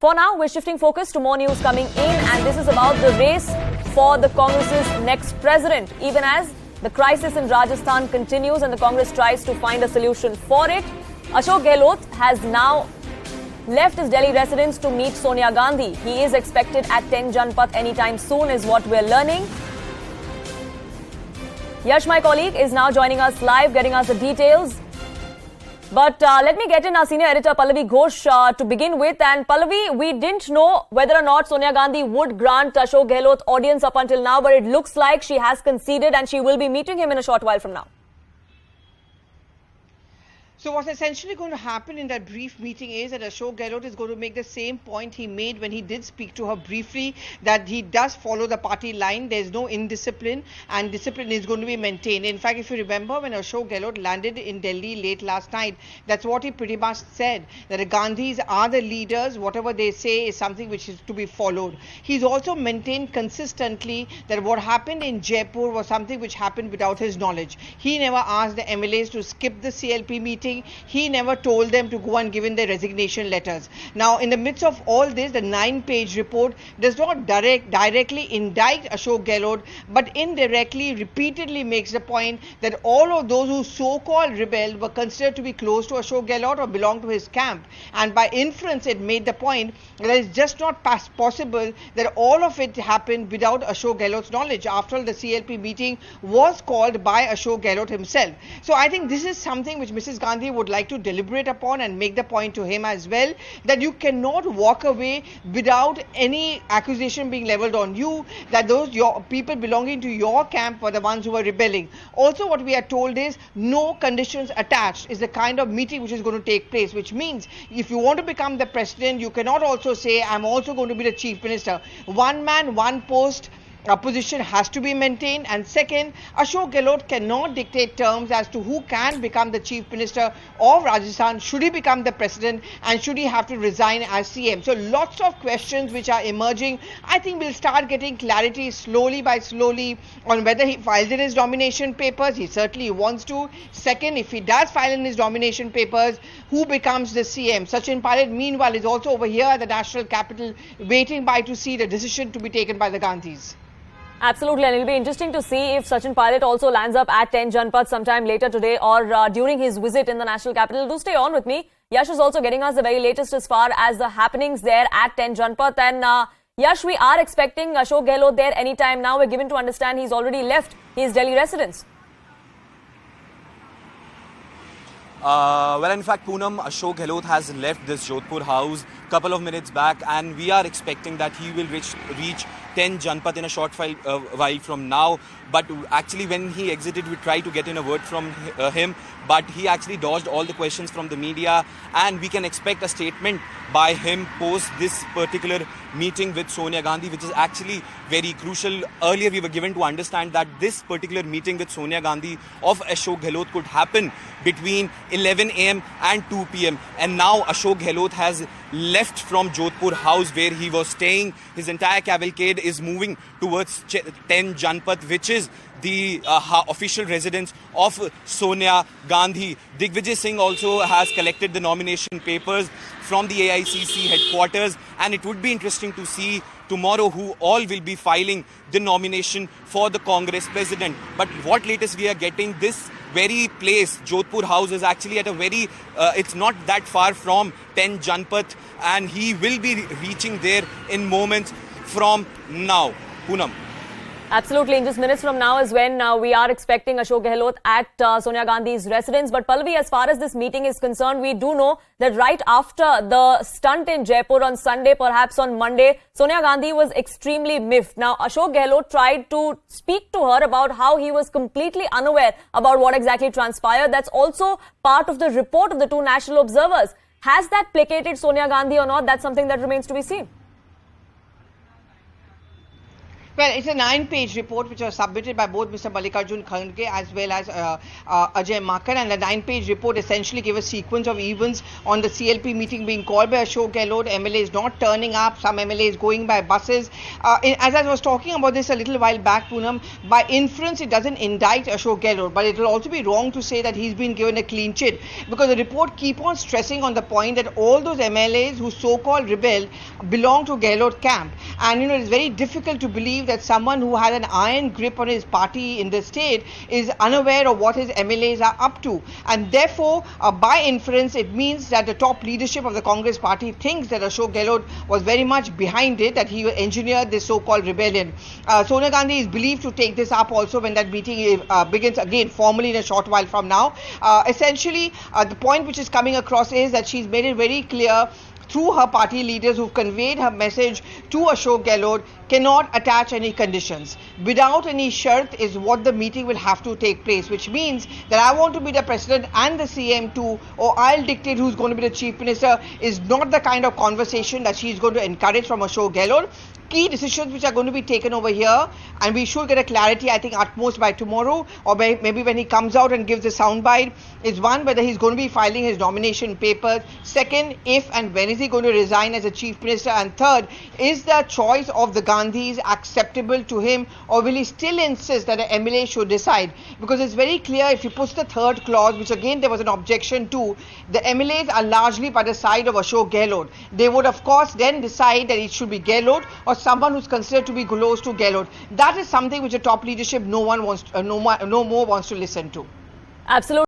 For now, we're shifting focus to more news coming in, and this is about the race for the Congress's next president. Even as the crisis in Rajasthan continues and the Congress tries to find a solution for it, Ashok Gehlot has now left his Delhi residence to meet Sonia Gandhi. He is expected at 10 Janpath anytime soon, is what we're learning. Yash, my colleague, is now joining us live, getting us the details. But let me get in our senior editor Pallavi Ghosh to begin with. And Pallavi, we didn't know whether or not Sonia Gandhi would grant Ashok Gehlot audience up until now, but it looks like she has conceded and she will be meeting him in a short while from now. So what's essentially going to happen in that brief meeting is that Ashok Gehlot is going to make the same point he made when he did speak to her briefly, that he does follow the party line. There's no indiscipline and discipline is going to be maintained. In fact, if you remember when Ashok Gehlot landed in Delhi late last night, that's what he pretty much said, that the Gandhis are the leaders. Whatever they say is something which is to be followed. He's also maintained consistently that what happened in Jaipur was something which happened without his knowledge. He never asked the MLAs to skip the CLP meeting. He never told them to go and give in their resignation letters. Now, in the midst of all this, the 9-page report does not directly indict Ashok Gehlot, but indirectly, repeatedly makes the point that all of those who so-called rebelled were considered to be close to Ashok Gehlot or belong to his camp. And by inference, it made the point that it's just not possible that all of it happened without Ashok Gehlot's knowledge. After all, the CLP meeting was called by Ashok Gehlot himself. So I think this is something which Mrs. Gandhi would like to deliberate upon and make the point to him as well, that you cannot walk away without any accusation being leveled on you, that those your people belonging to your camp were the ones who were rebelling. Also, what we are told is no conditions attached is the kind of meeting which is going to take place, which means if you want to become the president, you cannot also say I'm also going to be the chief minister. One man, one post position has to be maintained. And second, Ashok Gehlot cannot dictate terms as to who can become the chief minister of Rajasthan, should he become the president, and should he have to resign as CM. So lots of questions which are emerging. I think we'll start getting clarity slowly by slowly on whether he files in his nomination papers. He certainly wants to. Second, if he does file in his nomination papers, who becomes the CM? Sachin Pilot, meanwhile, is also over here at the national capital waiting by to see the decision to be taken by the Gandhis. Absolutely, and it'll be interesting to see if Sachin Pilot also lands up at 10 Janpath sometime later today or during his visit in the national capital. Do stay on with me. Yash is also getting us the very latest as far as the happenings there at 10 Janpath. And Yash, we are expecting Ashok Gehlot there anytime now. We're given to understand he's already left his Delhi residence. Well, in fact, Poonam, Ashok Gehlot has left this Jodhpur house a couple of minutes back, and we are expecting that he will reach 10 Janpath in a short while from now. But actually, when he exited, we tried to get in a word from him, but he actually dodged all the questions from the media, and we can expect a statement by him post this particular meeting with Sonia Gandhi, which is actually very crucial. Earlier, we were given to understand that this particular meeting with Sonia Gandhi of Ashok Gehlot could happen between 11 a.m. and 2 p.m. And now Ashok Gehlot has left from Jodhpur house where he was staying. His entire cavalcade is moving towards 10 Janpath, which is the official residence of Sonia Gandhi. Digvijay Singh also has collected the nomination papers from the AICC headquarters, and it would be interesting to see tomorrow who all will be filing the nomination for the Congress president. But what latest we are getting, this very place, Jodhpur house, is actually at a very, it's not that far from 10 Janpath, and he will be reaching there in moments from now. Poonam. Absolutely. In just minutes from now is when we are expecting Ashok Gehlot at Sonia Gandhi's residence. But Pallavi, as far as this meeting is concerned, we do know that right after the stunt in Jaipur on Sunday, perhaps on Monday, Sonia Gandhi was extremely miffed. Now, Ashok Gehlot tried to speak to her about how he was completely unaware about what exactly transpired. That's also part of the report of the two national observers. Has that placated Sonia Gandhi or not? That's something that remains to be seen. Well, it's a 9-page report which was submitted by both Mr. Mallikarjun Kharge as well as Ajay Makar, and the 9-page report essentially gave a sequence of events on the CLP meeting being called by Ashok Gehlot, MLAs not turning up, some MLAs going by buses. As I was talking about this a little while back, Poonam, by inference it doesn't indict Ashok Gehlot, but it will also be wrong to say that he's been given a clean chit, because the report keep on stressing on the point that all those MLAs who so-called rebelled belong to Gehlot camp, and it's very difficult to believe that someone who has an iron grip on his party in the state is unaware of what his MLAs are up to, and therefore by inference it means that the top leadership of the Congress party thinks that Ashok Gehlot was very much behind it, that he engineered this so-called rebellion. Sonia Gandhi is believed to take this up also when that meeting begins again formally in a short while from now. Essentially the point which is coming across is that she's made it very clear through her party leaders who've conveyed her message to Ashok Gehlot, cannot attach any conditions. Without any shart is what the meeting will have to take place, which means that I want to be the president and the CM too, or I'll dictate who's going to be the chief minister, is not the kind of conversation that she's going to encourage from Ashok Gehlot. Key decisions which are going to be taken over here, and we should get a clarity, I think, at most by tomorrow, or maybe when he comes out and gives a soundbite, is one, whether he's going to be filing his nomination papers. Second, if and when is he going to resign as a chief minister? And third, is the choice of the Gandhis acceptable to him, or will he still insist that the MLA should decide? Because it's very clear, if he puts the third clause, which again there was an objection to, the MLAs are largely by the side of Ashok Gehlot. They would of course then decide that it should be Gehlot or someone who's considered to be close to Gehlot. That is something which the top leadership no more wants to listen to. Absolutely.